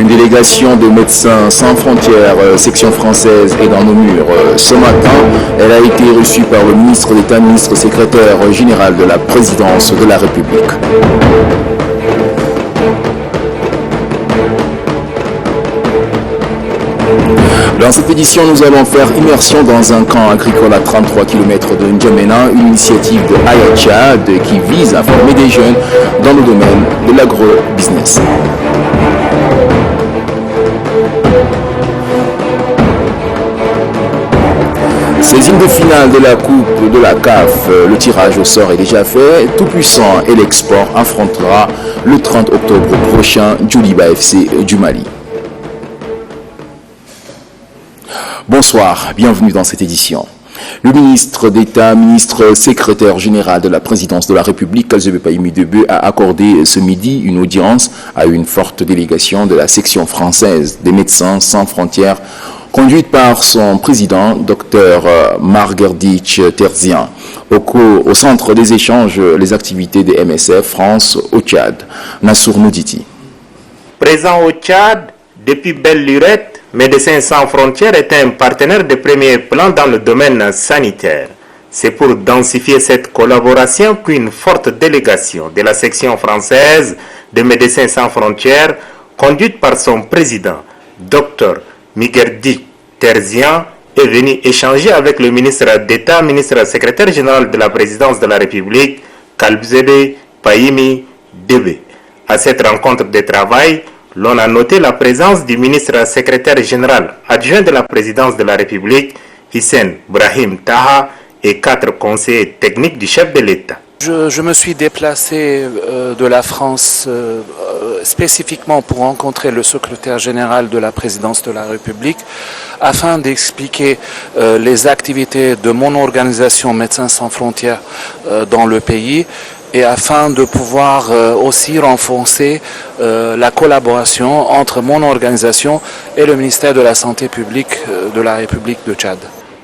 Une délégation de Médecins sans frontières, section française, est dans nos murs. Ce matin, elle a été reçue par le ministre d'État, ministre secrétaire général de la présidence de la République. Dans cette édition, nous allons faire immersion dans un camp agricole à 33 km de N'Djamena, une initiative de Aya Tchad qui vise à former des jeunes dans le domaine de l'agro-business. Saisine de finale de la Coupe de la CAF, le tirage au sort est déjà fait. Tout-puissant et l'export affrontera le 30 octobre prochain Djoliba FC du Mali. Bonsoir, bienvenue dans cette édition. Le ministre d'État, ministre secrétaire général de la présidence de la République, Kalzebe Payimi Debe, a accordé ce midi une audience à une forte délégation de la section française des Médecins sans frontières, conduite par son président, Dr Marguerite Terzian. Au centre des échanges, les activités des MSF France au Tchad. Nassour Nouditi. Présent au Tchad, depuis belle lurette, Médecins sans frontières est un partenaire de premier plan dans le domaine sanitaire. C'est pour densifier cette collaboration qu'une forte délégation de la section française de Médecins sans frontières, conduite par son président, Dr Marguerite Terzian, est venue échanger avec le ministre d'État, ministre secrétaire général de la présidence de la République, Kalzebe Payimi Debe. À cette rencontre de travail, l'on a noté la présence du ministre secrétaire général adjoint de la présidence de la République, Hissène Brahim Taha, et 4 conseillers techniques du chef de l'État. Je me suis déplacé de la France spécifiquement pour rencontrer le secrétaire général de la présidence de la République afin d'expliquer les activités de mon organisation Médecins sans frontières dans le pays, et afin de pouvoir aussi renforcer la collaboration entre mon organisation et le ministère de la Santé publique de la République de Tchad.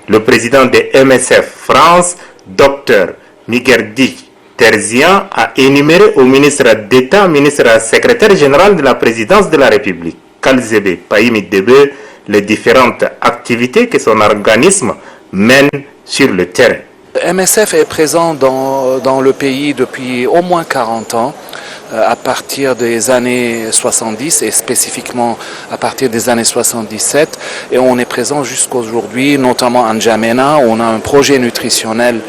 Le président de MSF France, Dr Marguerite Terzian, a énuméré au ministre d'État, ministre secrétaire général de la présidence de la République, Kalzebe Payimi Debe, les différentes activités que son organisme mène sur le terrain. MSF est présent dans le pays depuis au moins 40 ans, à partir des années 70 et spécifiquement à partir des années 77. Et on est présent jusqu'aujourd'hui, notamment à N'Djamena. On a un projet nutritionnel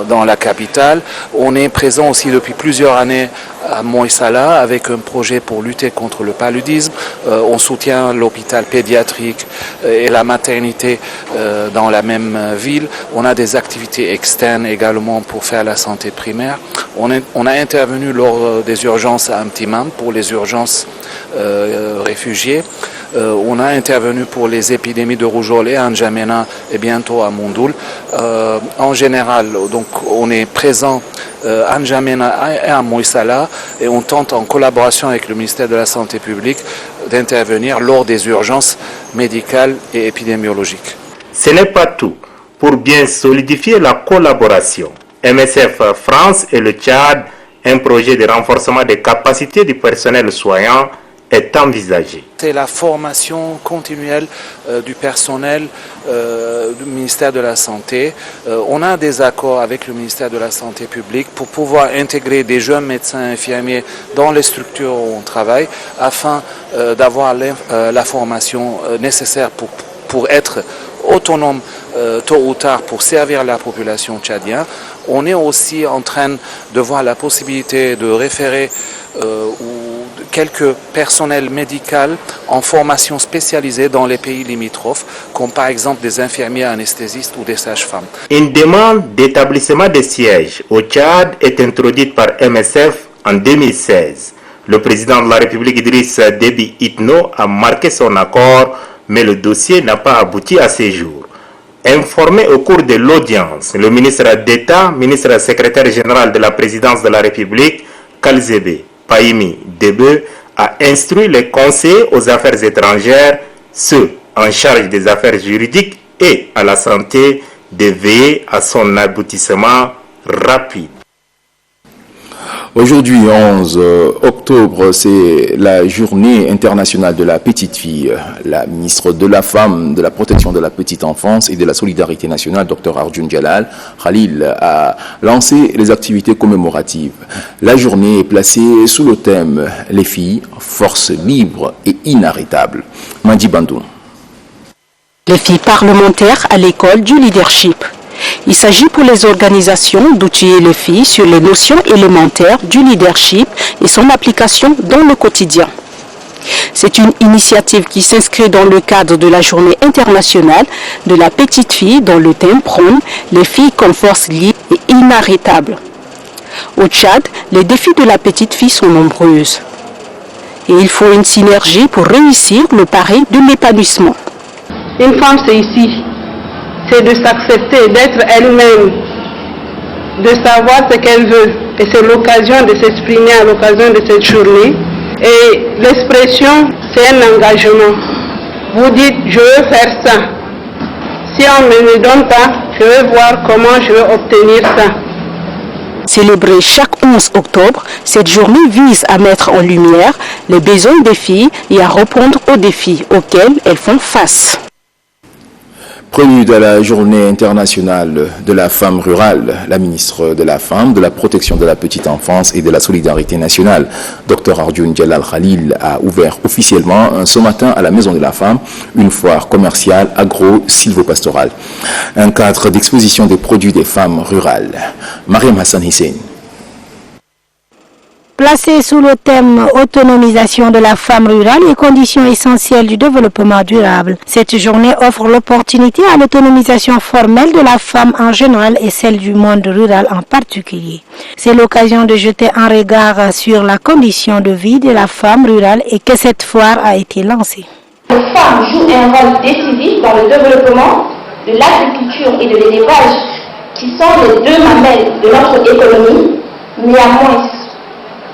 dans la capitale. On est présent aussi depuis plusieurs années à Moïsala avec un projet pour lutter contre le paludisme. On soutient l'hôpital pédiatrique et la maternité dans la même ville. On a des activités externes également pour faire la santé primaire. On a intervenu lors des urgences à Mtimam pour les urgences réfugiés. On a intervenu pour les épidémies de rougeole à N'Djamena et bientôt à Mondoul. En général, donc, on est présent à N'Djamena et à Moïsala et on tente en collaboration avec le ministère de la Santé publique d'intervenir lors des urgences médicales et épidémiologiques. Ce n'est pas tout. Pour bien solidifier la collaboration, MSF France et le Tchad, un projet de renforcement des capacités du personnel soignant est envisagé. C'est la formation continuelle du personnel du ministère de la Santé. On a des accords avec le ministère de la Santé publique pour pouvoir intégrer des jeunes médecins infirmiers dans les structures où on travaille afin d'avoir la formation nécessaire pour être autonome tôt ou tard pour servir la population tchadienne. On est aussi en train de voir la possibilité de référer quelques personnels médicaux en formation spécialisée dans les pays limitrophes, comme par exemple des infirmiers anesthésistes ou des sages-femmes. Une demande d'établissement de sièges au Tchad est introduite par MSF en 2016. Le président de la République Idriss Déby Itno a marqué son accord, mais le dossier n'a pas abouti à ce jour. Informé au cours de l'audience, le ministre d'État, ministre secrétaire général de la présidence de la République, Kalzebe Payimi Debe, a instruit les conseillers aux affaires étrangères, ceux en charge des affaires juridiques et à la santé, de veiller à son aboutissement rapide. Aujourd'hui, 11 octobre, c'est la journée internationale de la petite fille. La ministre de la Femme, de la Protection de la Petite Enfance et de la Solidarité nationale, Dr Arjun Jalal Khalil, a lancé les activités commémoratives. La journée est placée sous le thème « Les filles, force libre et inarrêtable ». Mandi Bandoum. Les filles parlementaires à l'école du leadership. Il s'agit pour les organisations d'outiller les filles sur les notions élémentaires du leadership et son application dans le quotidien. C'est une initiative qui s'inscrit dans le cadre de la journée internationale de la petite fille dont le thème prône les filles comme force libre et inarrêtable. Au Tchad, les défis de la petite fille sont nombreux et il faut une synergie pour réussir le pari de l'épanouissement. Une femme, c'est ici. C'est de s'accepter, d'être elle-même, de savoir ce qu'elle veut. Et c'est l'occasion de s'exprimer à l'occasion de cette journée. Et l'expression, c'est un engagement. Vous dites, je veux faire ça. Si on ne me donne pas, je vais voir comment je vais obtenir ça. Célébrée chaque 11 octobre, cette journée vise à mettre en lumière les besoins des filles et à répondre aux défis auxquels elles font face. Prélude à la journée internationale de la femme rurale, la ministre de la Femme, de la Protection de la Petite Enfance et de la Solidarité nationale, Dr Arjun Jalal Khalil, a ouvert officiellement ce matin à la Maison de la Femme une foire commerciale agro-sylvopastorale, un cadre d'exposition des produits des femmes rurales. Mariam Hassan Hussein. Placée sous le thème « Autonomisation de la femme rurale et conditions essentielles du développement durable », cette journée offre l'opportunité à l'autonomisation formelle de la femme en général et celle du monde rural en particulier. C'est l'occasion de jeter un regard sur la condition de vie de la femme rurale et que cette foire a été lancée. Les femmes jouent un rôle décisif dans le développement de l'agriculture et de l'élevage, qui sont les deux mamelles de notre économie. Néanmoins,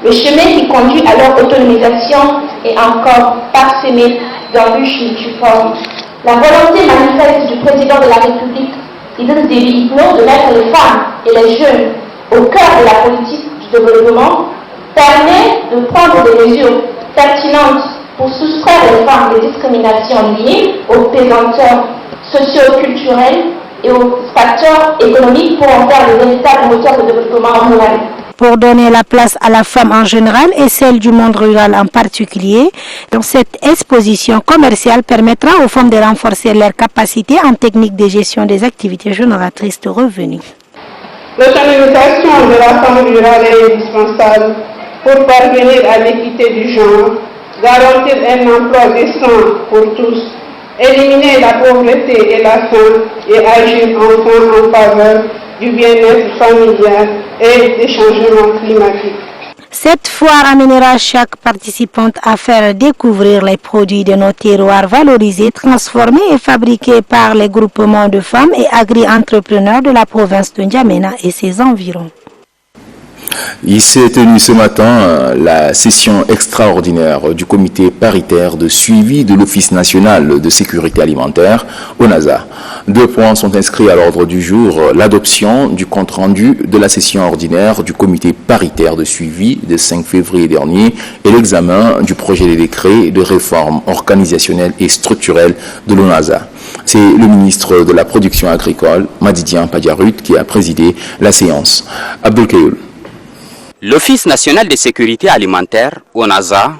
le chemin qui conduit à leur autonomisation est encore parsemé d'embûches multiformes. La volonté manifeste du président de la République, Idriss Déby Itno, de mettre les femmes et les jeunes au cœur de la politique du développement permet de prendre des mesures pertinentes pour soustraire les femmes des discriminations liées aux pesanteurs socio-culturels et aux facteurs économiques pour en faire de véritables moteurs de développement rural. Pour donner la place à la femme en général et celle du monde rural en particulier, donc cette exposition commerciale permettra aux femmes de renforcer leurs capacités en technique de gestion des activités génératrices de revenus. L'autonomisation de la femme rurale est indispensable pour parvenir à l'équité du genre, garantir un emploi décent pour tous, éliminer la pauvreté et la faim et agir enfin en faveur du bien-être familial et des changements climatiques. Cette foire amènera chaque participante à faire découvrir les produits de nos terroirs valorisés, transformés et fabriqués par les groupements de femmes et agri-entrepreneurs de la province de N'Djamena et ses environs. Il s'est tenu ce matin la session extraordinaire du comité paritaire de suivi de l'Office national de sécurité alimentaire, ONASA. 2 points sont inscrits à l'ordre du jour, l'adoption du compte-rendu de la session ordinaire du comité paritaire de suivi de 5 février dernier et l'examen du projet de décret de réforme organisationnelle et structurelle de l'ONASA. C'est le ministre de la Production agricole, Madidian Padiarut, qui a présidé la séance. Abdul Kayoul. L'Office national de sécurité alimentaire, ONASA,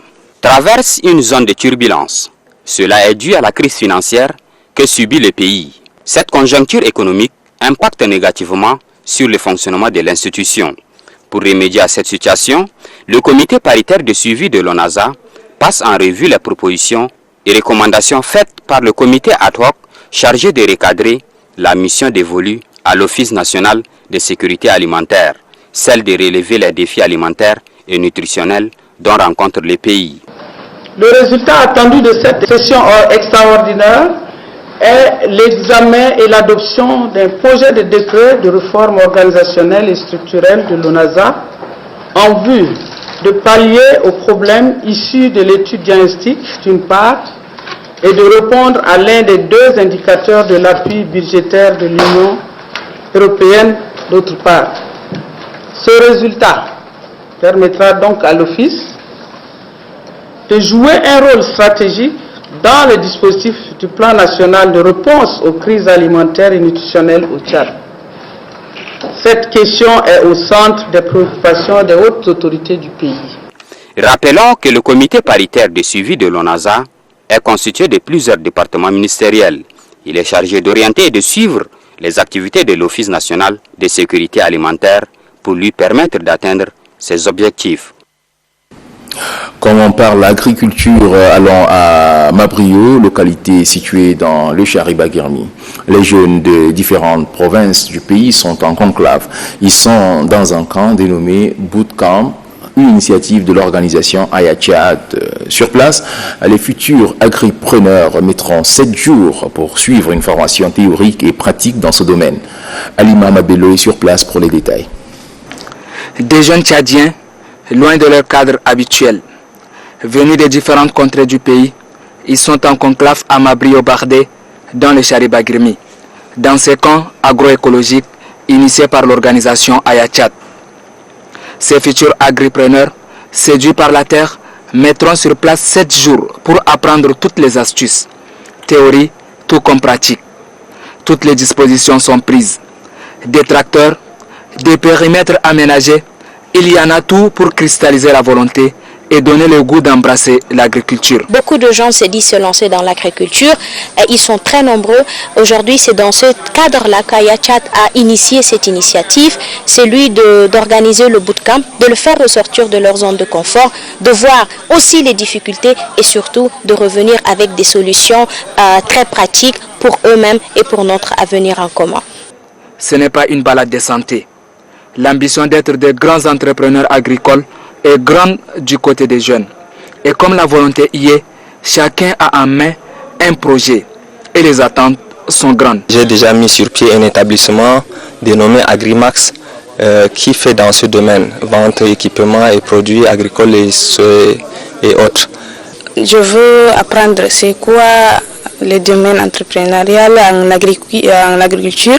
traverse une zone de turbulence. Cela est dû à la crise financière que subit le pays. Cette conjoncture économique impacte négativement sur le fonctionnement de l'institution. Pour remédier à cette situation, le comité paritaire de suivi de l'ONASA passe en revue les propositions et recommandations faites par le comité ad hoc chargé de recadrer la mission dévolue à l'Office national de sécurité alimentaire, celle de relever les défis alimentaires et nutritionnels dont rencontre le pays. Le résultat attendu de cette session extraordinaire est l'examen et l'adoption d'un projet de décret de réforme organisationnelle et structurelle de l'ONASA en vue de pallier aux problèmes issus de l'étude diagnostique d'une part et de répondre à l'un des 2 indicateurs de l'appui budgétaire de l'Union européenne d'autre part. Ce résultat permettra donc à l'Office de jouer un rôle stratégique dans le dispositif du plan national de réponse aux crises alimentaires et nutritionnelles au Tchad. Cette question est au centre des préoccupations des hautes autorités du pays. Rappelons que le comité paritaire de suivi de l'ONASA est constitué de plusieurs départements ministériels. Il est chargé d'orienter et de suivre les activités de l'Office national de sécurité alimentaire pour lui permettre d'atteindre ses objectifs. Comme on parle agriculture, allons à Mabrio, localité située dans le Chariba-Guermi. Les jeunes de différentes provinces du pays sont en conclave. Ils sont dans un camp dénommé Bootcamp, une initiative de l'organisation Ayachat. Sur place, les futurs agripreneurs mettront 7 jours pour suivre une formation théorique et pratique dans ce domaine. Alima Mabello est sur place pour les détails. Des jeunes Tchadiens, loin de leur cadre habituel, venus des différentes contrées du pays, ils sont en conclave à Mabrio-Bardé, dans le Chariba-Guermi, dans ces camps agroécologiques initiés par l'organisation Ayachat. Ces futurs agripreneurs, séduits par la terre, mettront sur place 7 jours pour apprendre toutes les astuces, théorie tout comme pratique. Toutes les dispositions sont prises. Des tracteurs, des périmètres aménagés, il y en a tout pour cristalliser la volonté et donner le goût d'embrasser l'agriculture. Beaucoup de gens se disent se lancer dans l'agriculture. Ils sont très nombreux. Aujourd'hui, c'est dans ce cadre-là qu'Ayachat a initié cette initiative, celui d'organiser le bootcamp, de le faire ressortir de leur zone de confort, de voir aussi les difficultés et surtout de revenir avec des solutions très pratiques pour eux-mêmes et pour notre avenir en commun. Ce n'est pas une balade de santé. L'ambition d'être de grands entrepreneurs agricoles est grande du côté des jeunes. Et comme la volonté y est, chacun a en main un projet et les attentes sont grandes. J'ai déjà mis sur pied un établissement dénommé Agrimax qui fait dans ce domaine, vente, équipements et produits agricoles et autres. Je veux apprendre c'est quoi le domaine entrepreneurial en agriculture.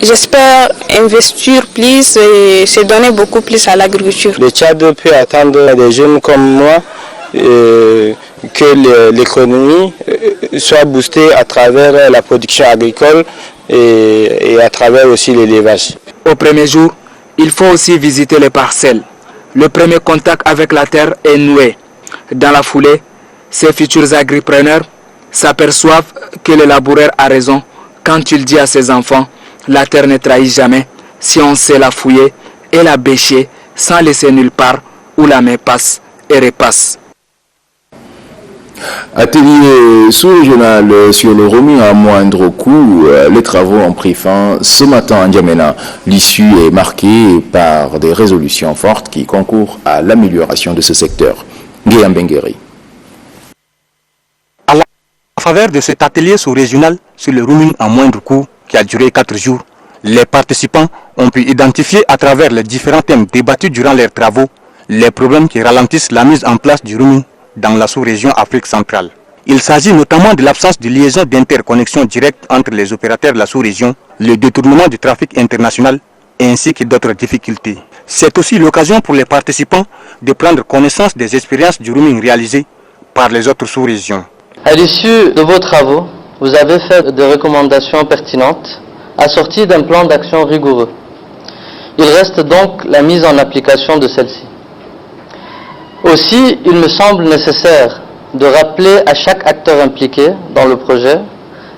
J'espère investir plus et se donner beaucoup plus à l'agriculture. Le Tchad peut attendre des jeunes comme moi que l'économie soit boostée à travers la production agricole et à travers aussi l'élevage. Au premier jour, il faut aussi visiter les parcelles. Le premier contact avec la terre est noué. Dans la foulée, ces futurs agripreneurs s'aperçoivent que le laboureur a raison quand il dit à ses enfants « La terre ne trahit jamais si on sait la fouiller et la bêcher sans laisser nulle part où la main passe et repasse ». Atelier sous-régional sur le roaming à moindre coût, les travaux ont pris fin ce matin en Djamena. L'issue est marquée par des résolutions fortes qui concourent à l'amélioration de ce secteur. Guillaume Bengueri. À faveur de cet atelier sous-régional sur le roaming à moindre coût qui a duré 4 jours, les participants ont pu identifier à travers les différents thèmes débattus durant leurs travaux les problèmes qui ralentissent la mise en place du roaming dans la sous-région Afrique centrale. Il s'agit notamment de l'absence de liaison d'interconnexion directe entre les opérateurs de la sous-région, le détournement du trafic international ainsi que d'autres difficultés. C'est aussi l'occasion pour les participants de prendre connaissance des expériences du roaming réalisées par les autres sous-régions. À l'issue de vos travaux, vous avez fait des recommandations pertinentes, assorties d'un plan d'action rigoureux. Il reste donc la mise en application de celle-ci. Aussi, il me semble nécessaire de rappeler à chaque acteur impliqué dans le projet,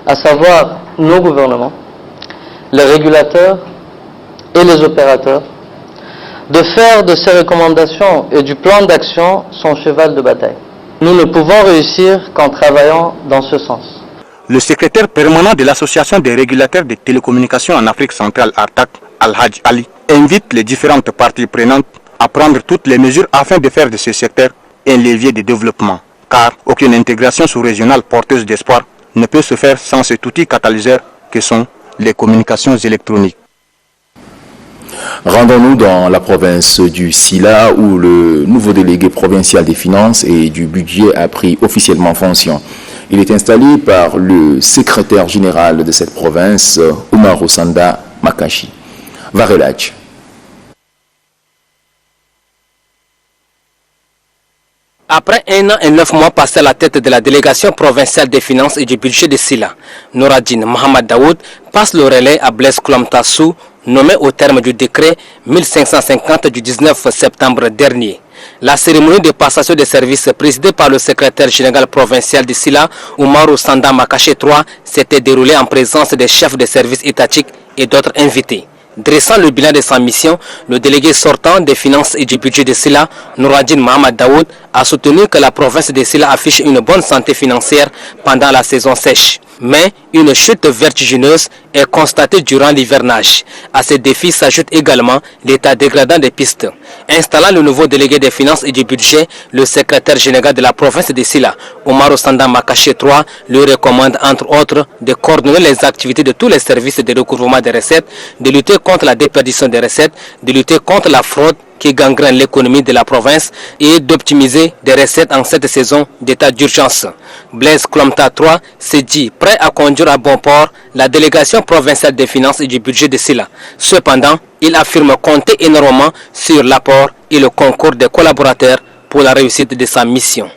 à savoir nos gouvernements, les régulateurs et les opérateurs, de faire de ces recommandations et du plan d'action son cheval de bataille. Nous ne pouvons réussir qu'en travaillant dans ce sens. Le secrétaire permanent de l'Association des régulateurs des télécommunications en Afrique centrale, ARTAC, Al-Hajj Ali, invite les différentes parties prenantes à prendre toutes les mesures afin de faire de ce secteur un levier de développement. Car aucune intégration sous-régionale porteuse d'espoir ne peut se faire sans cet outil catalyseur que sont les communications électroniques. Rendons-nous dans la province du Sila où le nouveau délégué provincial des finances et du budget a pris officiellement fonction. Il est installé par le secrétaire général de cette province, Omar Osanda Makashi. Varelach. Après 1 an et 9 mois passés à la tête de la délégation provinciale des finances et du budget de Sila, Nouradine Mohamed Daoud passe le relais à Blaise Koulom Tassou, nommé au terme du décret 1550 du 19 septembre dernier. La cérémonie de passation des services présidée par le secrétaire général provincial de Sila, Oumarou Sanda Makaché III, s'était déroulée en présence des chefs de services étatiques et d'autres invités. Dressant le bilan de sa mission, le délégué sortant des finances et du budget de Sila, Nouradine Mohamed Daoud, a soutenu que la province de Sila affiche une bonne santé financière pendant la saison sèche. Mais une chute vertigineuse est constatée durant l'hivernage. À ces défis s'ajoute également l'état dégradant des pistes. Installant le nouveau délégué des finances et du budget, le secrétaire général de la province de Sila, Oumarou Sanda Makaché III, lui recommande entre autres de coordonner les activités de tous les services de recouvrement des recettes, de lutter contre la déperdition des recettes, de lutter contre la fraude qui gangrène l'économie de la province et d'optimiser des recettes en cette saison d'état d'urgence. Blaise Koulom Tassou III s'est dit prêt à conduire à bon port la délégation provinciale des finances et du budget de Sila. Cependant, il affirme compter énormément sur l'apport et le concours des collaborateurs pour la réussite de sa mission.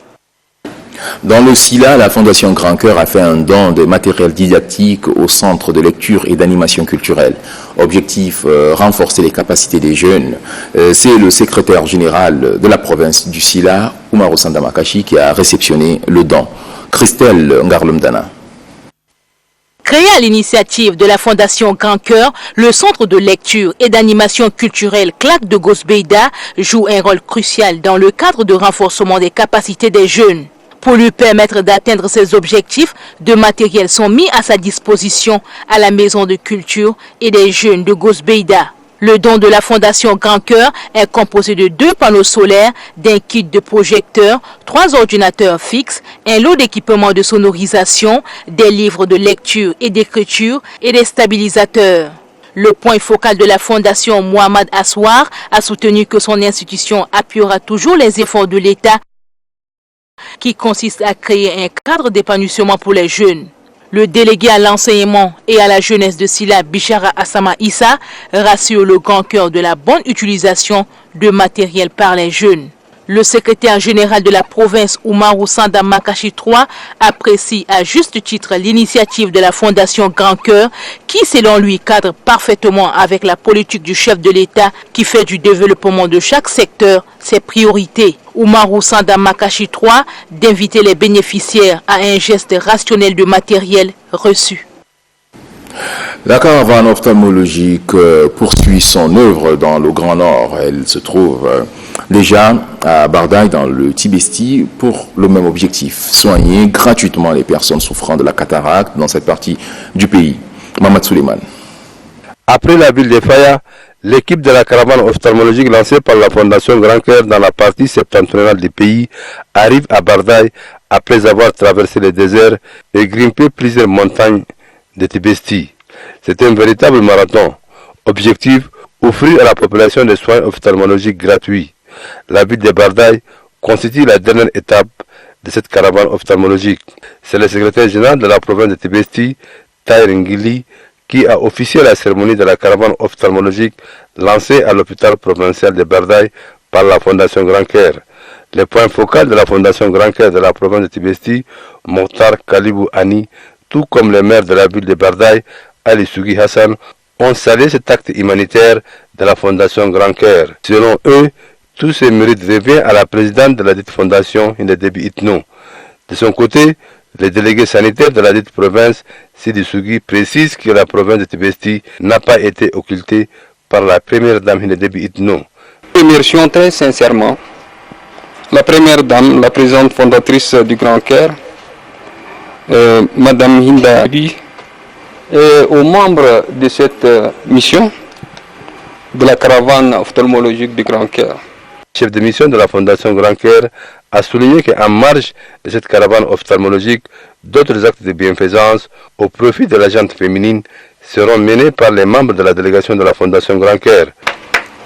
Dans le Sila, la Fondation Grand Cœur a fait un don de matériel didactique au centre de lecture et d'animation culturelle. Objectif, renforcer les capacités des jeunes. C'est le secrétaire général de la province du Sila, Oumarou Sanda Makaché, qui a réceptionné le don. Christelle Ngarlumdana. Créé à l'initiative de la Fondation Grand Cœur, le centre de lecture et d'animation culturelle Claque de Gosbeida joue un rôle crucial dans le cadre de renforcement des capacités des jeunes. Pour lui permettre d'atteindre ses objectifs, de matériels sont mis à sa disposition à la maison de culture et des jeunes de Gosbeida. Le don de la Fondation Grand Cœur est composé de 2 panneaux solaires, d'un kit de projecteurs, 3 ordinateurs fixes, un lot d'équipements de sonorisation, des livres de lecture et d'écriture et des stabilisateurs. Le point focal de la Fondation Mohamed Aswar a soutenu que son institution appuiera toujours les efforts de l'État qui consiste à créer un cadre d'épanouissement pour les jeunes. Le délégué à l'enseignement et à la jeunesse de Sila, Bichara Assama Issa, rassure le Grand Cœur de la bonne utilisation de matériel par les jeunes. Le secrétaire général de la province, Oumarou Sanda Makaché III, apprécie à juste titre l'initiative de la Fondation Grand Cœur qui, selon lui, cadre parfaitement avec la politique du chef de l'État qui fait du développement de chaque secteur ses priorités. Oumarou Sanda Makaché III d'inviter les bénéficiaires à un geste rationnel de matériel reçu. La caravane ophtalmologique poursuit son œuvre dans le Grand Nord. Elle se trouve déjà à Bardaï dans le Tibesti pour le même objectif, soigner gratuitement les personnes souffrant de la cataracte dans cette partie du pays. Mamad Suleiman. Après la ville de Faya, l'équipe de la caravane ophtalmologique lancée par la Fondation Grand Cœur dans la partie septentrionale du pays arrive à Bardaï après avoir traversé le désert et grimpé plusieurs montagnes de Tibesti. C'est un véritable marathon. Objectif, offrir à la population des soins ophtalmologiques gratuits. La ville de Bardaï constitue la dernière étape de cette caravane ophtalmologique. C'est le secrétaire général de la province de Tibesti, Tahir Ngili, qui a officié la cérémonie de la caravane ophtalmologique lancée à l'hôpital provincial de Bardaï par la Fondation Grand Cœur. Le point focal de la Fondation Grand Cœur de la province de Tibesti, Mokhtar Kalibou Ani, tout comme le maire de la ville de Bardaï, Ali Sougui Hassan, ont salué cet acte humanitaire de la Fondation Grand Cœur. Selon eux, tout ce mérite revient à la présidente de la dite fondation, Hindedebi Itno. De son côté, le délégué sanitaire de la dite province, Sidi Sougui, précise que la province de Tibesti n'a pas été occultée par la première dame Hindedebi Itno. Nous remercions très sincèrement la première dame, la présidente fondatrice du Grand Cœur, Madame Hinda Abi, et aux membres de cette mission de la caravane ophtalmologique du Grand Cœur. Le chef de mission de la Fondation Grand Cœur a souligné qu'en marge de cette caravane ophtalmologique, d'autres actes de bienfaisance au profit de la gente féminine seront menés par les membres de la délégation de la Fondation Grand Cœur.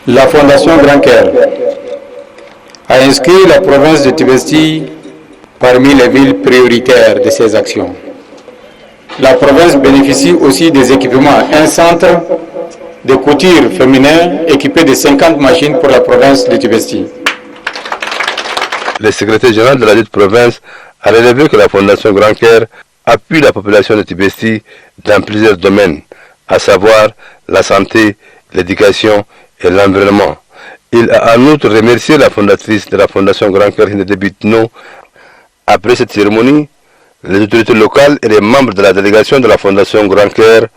La Fondation Grand Cœur a inscrit la province de Tibesti parmi les villes prioritaires de ses actions. La province bénéficie aussi des équipements, un centre de couture féminin équipé de 50 machines pour la province de Tibesti. Le secrétaire général de la dite province a relevé que la Fondation Grand Cœur appuie la population de Tibesti dans plusieurs domaines, à savoir la santé, l'éducation et l'environnement. Il a en outre remercié la fondatrice de la Fondation Grand Cœur, Hinde Bitno. Après cette cérémonie, les autorités locales et les membres de la délégation de la Fondation Grand Cœur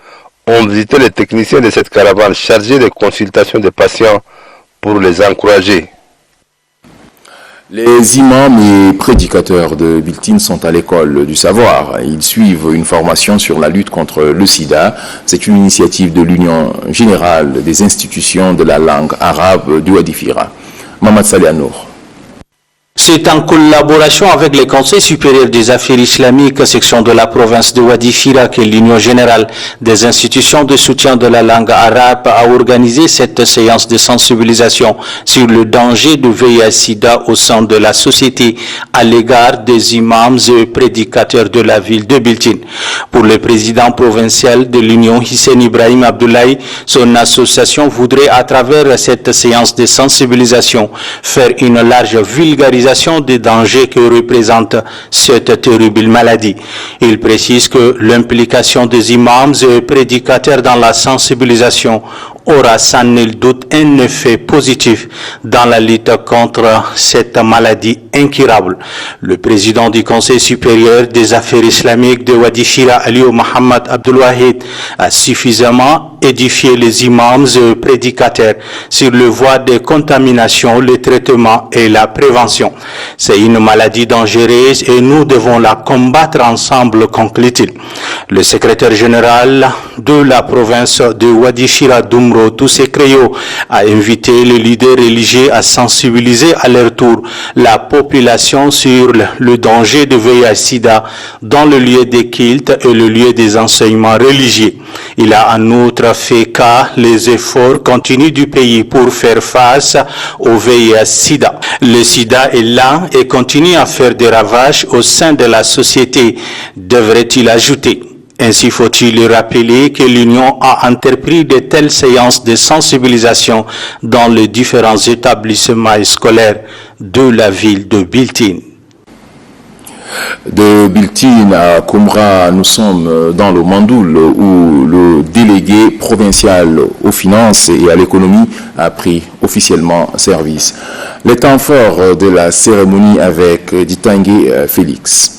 ont visité les techniciens de cette caravane chargée de consultation des patients pour les encourager. Les imams et prédicateurs de Biltine sont à l'école du savoir. Ils suivent une formation sur la lutte contre le sida. C'est une initiative de l'Union générale des institutions de la langue arabe du Wadifira. Mamad Salianour. C'est en collaboration avec le Conseil supérieur des affaires islamiques, section de la province de Wadifira, que l'Union générale des institutions de soutien de la langue arabe a organisé cette séance de sensibilisation sur le danger de VIH-Sida au sein de la société à l'égard des imams et prédicateurs de la ville de Biltine. Pour le président provincial de l'Union, Hissène Ibrahim Abdoulaye, son association voudrait à travers cette séance de sensibilisation faire une large vulgarisation des dangers que représente cette terrible maladie. Il précise que l'implication des imams et prédicateurs dans la sensibilisation aura sans nul doute un effet positif dans la lutte contre cette maladie incurable. Le président du Conseil supérieur des affaires islamiques de Wadifira, Aliou Mohamed Abdelwahid, a suffisamment édifié les imams et prédicateurs sur le voie des contaminations, le traitement et la prévention. C'est une maladie dangereuse et nous devons la combattre ensemble, conclut-il. Le secrétaire général de la province de Wadifira, Doumro Toussé Créo, a invité les leaders religieux à sensibiliser à leur tour la population sur le danger de VIH-Sida dans le lieu des cultes et le lieu des enseignements religieux. Il a en outre fait cas les efforts continus du pays pour faire face au VIH-Sida. Le sida est là et continue à faire des ravages au sein de la société, devrait-il ajouter. Ainsi faut-il rappeler que l'Union a entrepris de telles séances de sensibilisation dans les différents établissements scolaires de la ville de Biltine. De Biltine à Koumra, nous sommes dans le Mandoul où le délégué provincial aux finances et à l'économie a pris officiellement service. Les temps forts de la cérémonie avec Ditangé Félix.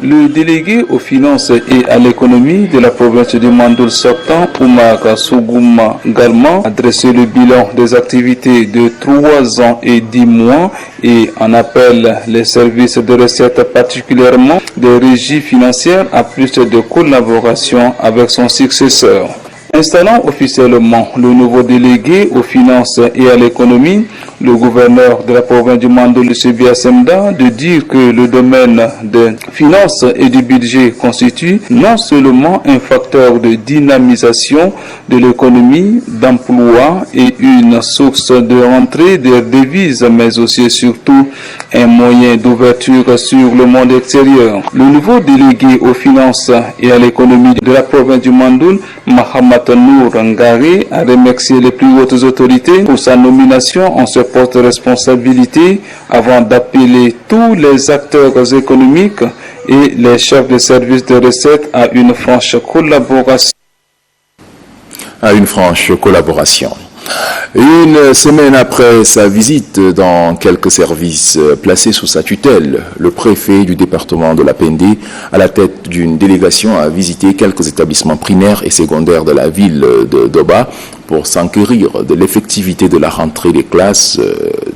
Le délégué aux finances et à l'économie de la province du Mandoul sortant, Oumar Sougouma Garman, a dressé le bilan des activités de 3 ans et 10 mois et en appelle les services de recettes, particulièrement des régies financières, à plus de collaboration avec son successeur. Installant officiellement le nouveau délégué aux finances et à l'économie, le gouverneur de la province du Mandoul, Sébia Semda, de dire que le domaine des finances et du budget constitue non seulement un facteur de dynamisation de l'économie, d'emploi et une source de rentrée des devises, mais aussi et surtout un moyen d'ouverture sur le monde extérieur. Le nouveau délégué aux finances et à l'économie de la province du Mandoul, Mahamat Nour Ngari, a remercié les plus hautes autorités pour sa nomination en ce poste de responsabilité avant d'appeler tous les acteurs économiques et les chefs de services de recettes à une franche collaboration. Une semaine après sa visite dans quelques services placés sous sa tutelle, le préfet du département de la Pendé, à la tête d'une délégation, a visité quelques établissements primaires et secondaires de la ville de Doba pour s'enquérir de l'effectivité de la rentrée des classes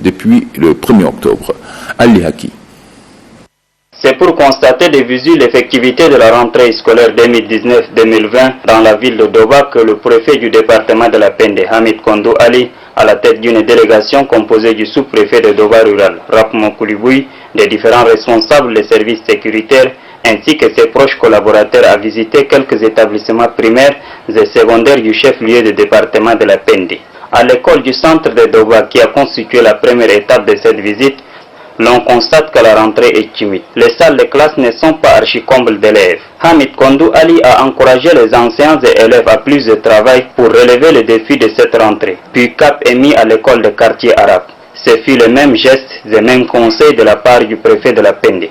depuis le 1er octobre. Ali Haki. C'est pour constater de visu l'effectivité de la rentrée scolaire 2019-2020 dans la ville de Doba que le préfet du département de la Pendé, Hamid Kondo Ali, à la tête d'une délégation composée du sous-préfet de Doba rural, Rapmo Kouliboui, des différents responsables des services sécuritaires, ainsi que ses proches collaborateurs, a visité quelques établissements primaires et secondaires du chef-lieu du département de la Pendé. À l'école du centre de Doba, qui a constitué la première étape de cette visite, l'on constate que la rentrée est timide. Les salles de classe ne sont pas archi-combles d'élèves. Hamid Kondou Ali a encouragé les enseignants et élèves à plus de travail pour relever les défis de cette rentrée. Puis cap est mis à l'école de quartier arabe. Ce fut le même geste et même conseil de la part du préfet de la Pende.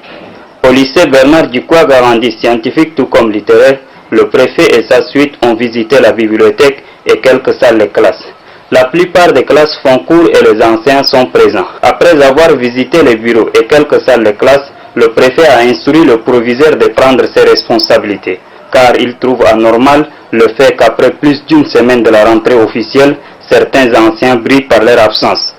Au lycée Bernard Dukwa Garandi, scientifique tout comme littéraire, le préfet et sa suite ont visité la bibliothèque et quelques salles de classe. La plupart des classes font cours et les enseignants sont présents. Après avoir visité les bureaux et quelques salles de classe, le préfet a instruit le proviseur de prendre ses responsabilités, car il trouve anormal le fait qu'après plus d'une semaine de la rentrée officielle, certains anciens brillent par leur absence.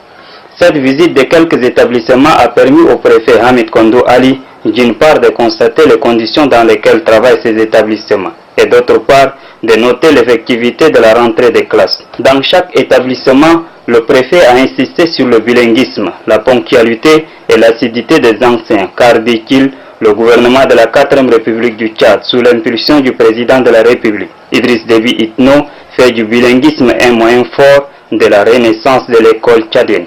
Cette visite de quelques établissements a permis au préfet Hamid Kondo Ali, d'une part, de constater les conditions dans lesquelles travaillent ces établissements, et d'autre part, de noter l'effectivité de la rentrée des classes. Dans chaque établissement, le préfet a insisté sur le bilinguisme, la ponctualité et l'assiduité des enseignants, car, dit-il, le gouvernement de la 4e République du Tchad, sous l'impulsion du président de la République, Idriss Déby Itno, fait du bilinguisme un moyen fort de la renaissance de l'école tchadienne.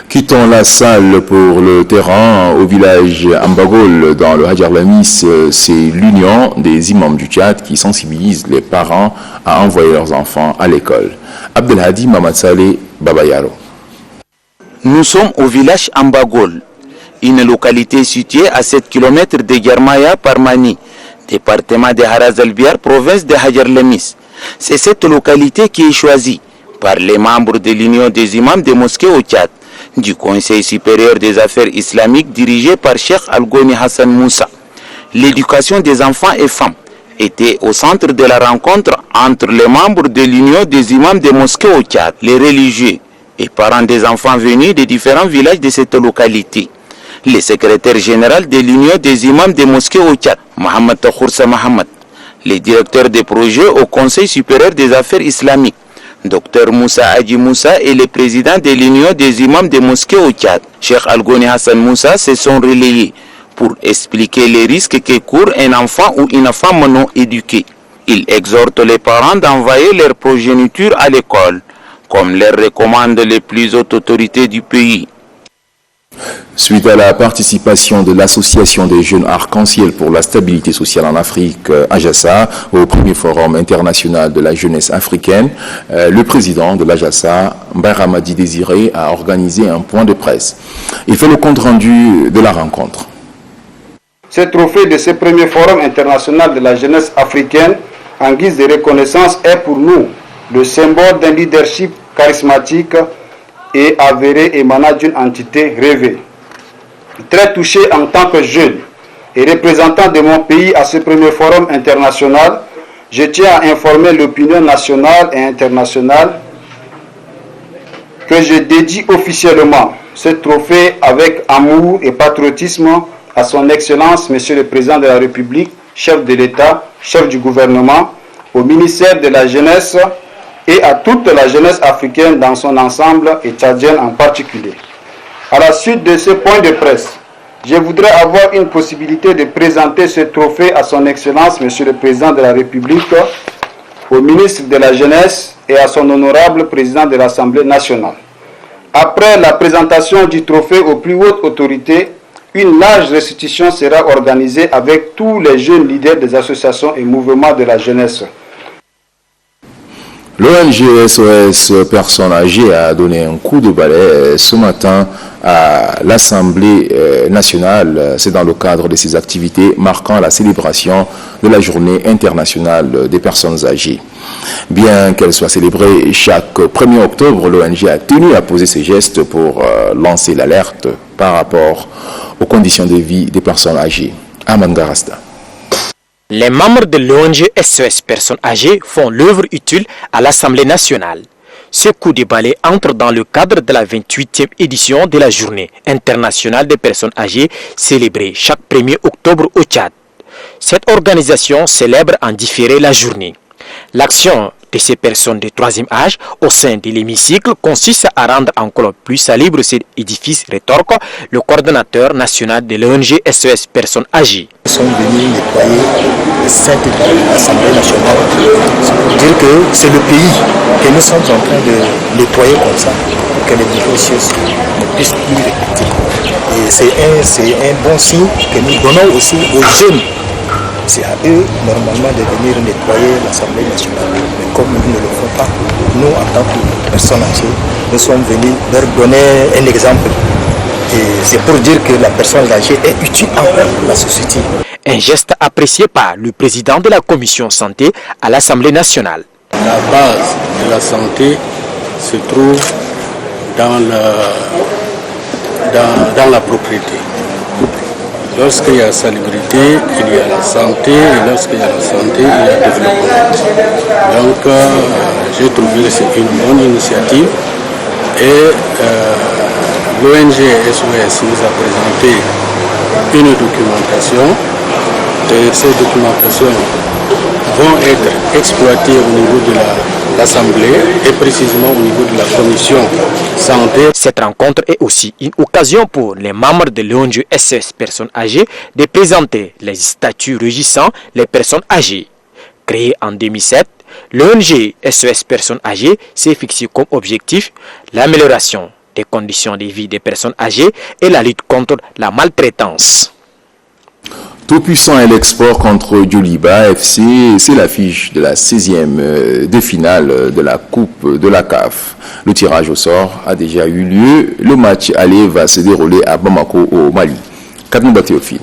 Quittons la salle pour le terrain au village Ambagol dans le Hadjar Lamis. C'est l'union des imams du Tchad qui sensibilise les parents à envoyer leurs enfants à l'école. Abdelhadi Mamad Saleh Babayaro. Nous sommes au village Ambagol, une localité située à 7 km de Germaya Parmani, département de Haraz-Albiar, province de Hadjar Lamis. C'est cette localité qui est choisie par les membres de l'union des imams des mosquées au Tchad, du Conseil supérieur des affaires islamiques dirigé par Cheikh Al-Goni Hassan Moussa. L'éducation des enfants et femmes était au centre de la rencontre entre les membres de l'union des imams des mosquées au Tchad, les religieux et parents des enfants venus des différents villages de cette localité. Le secrétaire général de l'union des imams des mosquées au Tchad, Mohamed Takhoursa Mohamed, le directeur des projets au Conseil supérieur des affaires islamiques, Dr Moussa Hadji Moussa et le président de l'union des imams des mosquées au Tchad, Cheikh Al-Goni Hassan Moussa, se sont relayés pour expliquer les risques que court un enfant ou une femme non éduquée. Il exhorte les parents d'envoyer leur progéniture à l'école, comme leur recommandent les plus hautes autorités du pays. Suite à la participation de l'Association des jeunes arc-en-ciel pour la stabilité sociale en Afrique, AJASA, au premier forum international de la jeunesse africaine, le président de l'AJASA, Mbaramadi Désiré, a organisé un point de presse. Il fait le compte-rendu de la rencontre. Ce trophée de ce premier forum international de la jeunesse africaine, en guise de reconnaissance, est pour nous le symbole d'un leadership charismatique et avéré émanant d'une entité rêvée. Très touché en tant que jeune et représentant de mon pays à ce premier forum international, je tiens à informer l'opinion nationale et internationale que je dédie officiellement ce trophée avec amour et patriotisme à son Excellence, Monsieur le Président de la République, chef de l'État, chef du gouvernement, au ministère de la Jeunesse et à toute la jeunesse africaine dans son ensemble et tchadienne en particulier. À la suite de ce point de presse, je voudrais avoir une possibilité de présenter ce trophée à son Excellence, Monsieur le Président de la République, au ministre de la Jeunesse et à son honorable Président de l'Assemblée nationale. Après la présentation du trophée aux plus hautes autorités, une large restitution sera organisée avec tous les jeunes leaders des associations et mouvements de la jeunesse. L'ONG SOS Personnes Âgées a donné un coup de balai ce matin à l'Assemblée nationale. C'est dans le cadre de ces activités marquant la célébration de la Journée internationale des personnes âgées. Bien qu'elle soit célébrée chaque 1er octobre, l'ONG a tenu à poser ses gestes pour lancer l'alerte par rapport aux conditions de vie des personnes âgées. Aman Garasta. Les membres de l'ONG SOS Personnes Âgées font l'œuvre utile à l'Assemblée nationale. Ce coup de balai entre dans le cadre de la 28e édition de la Journée internationale des personnes âgées célébrée chaque 1er octobre au Tchad. Cette organisation célèbre en différé la journée. L'action de ces personnes de troisième âge au sein de l'hémicycle consiste à rendre encore plus salubre cet édifice, rétorque le coordonnateur national de l'ONG SOS Personnes Âgées. Nous sommes venus nettoyer cette Assemblée nationale. C'est pour dire que c'est le pays que nous sommes en train de nettoyer comme ça, pour que les défauts ne puissent plus répéter. Et c'est un bon signe que nous donnons aussi aux jeunes c'est à eux normalement de venir nettoyer l'Assemblée nationale. Mais comme ils ne le font pas, nous en tant que personnes âgées, nous sommes venus leur donner un exemple. Et c'est pour dire que la personne âgée est utile encore pour la société. Un geste apprécié par le président de la commission santé à l'Assemblée nationale. La base de la santé se trouve dans la propriété. Lorsqu'il y a salubrité, il y a la santé, et lorsqu'il y a la santé, il y a le développement. Donc, j'ai trouvé que c'est une bonne initiative et l'ONG SOS nous a présenté une documentation et ces documentations vont être exploitées au niveau de l'Assemblée et précisément au niveau de la commission santé. Cette rencontre est aussi une occasion pour les membres de l'ONG SOS Personnes âgées de présenter les statuts régissant les personnes âgées. Créée en 2007, l'ONG SOS Personnes âgées s'est fixée comme objectif l'amélioration des conditions de vie des personnes âgées et la lutte contre la maltraitance. Tout puissant est l'export contre Djoliba FC, c'est l'affiche de la 16e de finale de la Coupe de la CAF. Le tirage au sort a déjà eu lieu. Le match aller va se dérouler à Bamako au Mali. Kadmouba Théophile.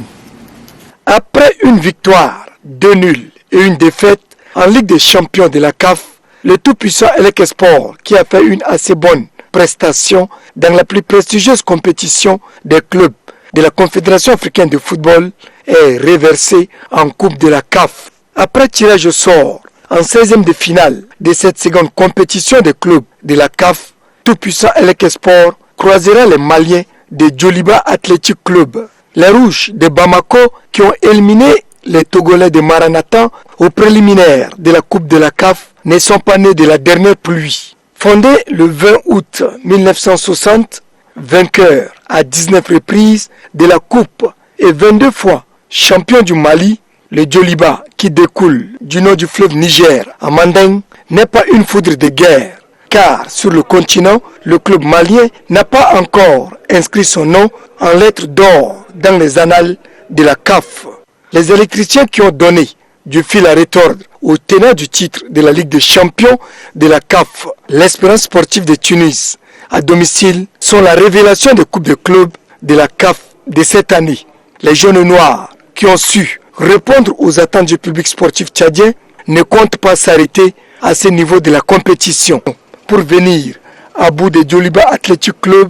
Après une victoire, 2 nuls et une défaite en Ligue des champions de la CAF, le tout-puissant Elec Sport, qui a fait une assez bonne prestation dans la plus prestigieuse compétition des clubs de la Confédération africaine de football, est reversé en Coupe de la CAF. Après tirage au sort en 16e de finale de cette seconde compétition des clubs de la CAF, tout-puissant Elec Sport croisera les Maliens de Djoliba Athletic Club. Les Rouges de Bamako qui ont éliminé les Togolais de Maranatha au préliminaire de la Coupe de la CAF ne sont pas nés de la dernière pluie. Fondé le 20 août 1960, vainqueur à 19 reprises de la Coupe et 22 fois champion du Mali, le Djoliba, qui découle du nord du fleuve Niger à Manding, n'est pas une foudre de guerre, car sur le continent, le club malien n'a pas encore inscrit son nom en lettres d'or dans les annales de la CAF. Les électriciens qui ont donné du fil à retordre au tenant du titre de la Ligue des champions de la CAF, l'Espérance sportive de Tunis, à domicile, sont la révélation des coupes de clubs de la CAF de cette année. Les jaunes noirs qui ont su répondre aux attentes du public sportif tchadien ne comptent pas s'arrêter à ce niveau de la compétition. Pour venir à bout de Djoliba Athletic Club,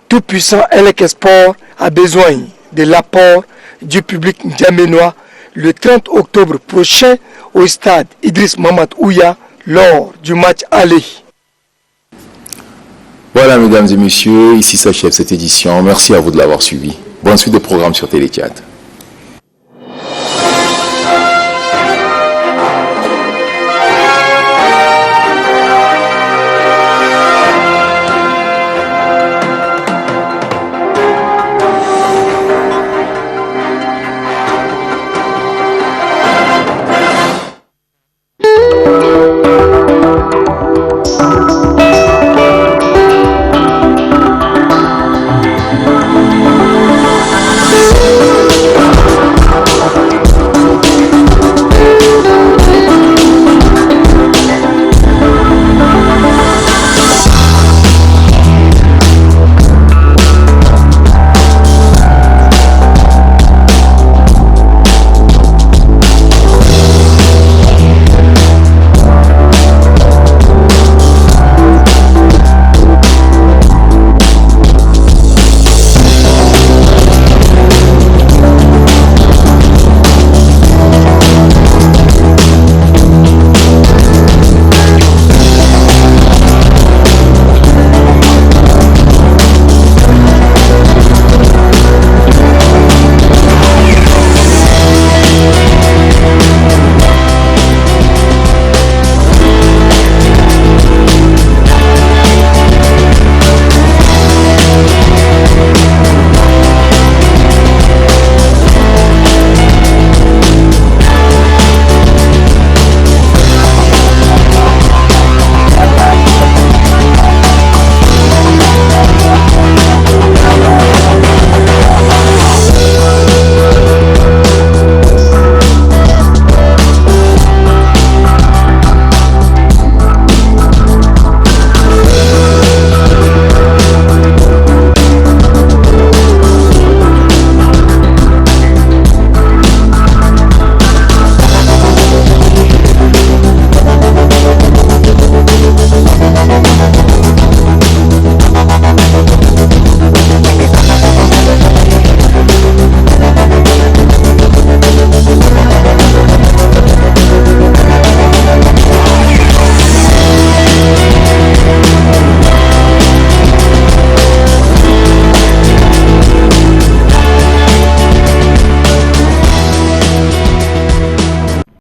tout puissant Elec Sport a besoin de l'apport du public ndjaménois le 30 octobre prochain au stade Idriss Mamad Ouya lors du match aller. Voilà, mesdames et messieurs, ici s'achève cette édition. Merci à vous de l'avoir suivi. Bonne suite de programme sur Téléthéâtre.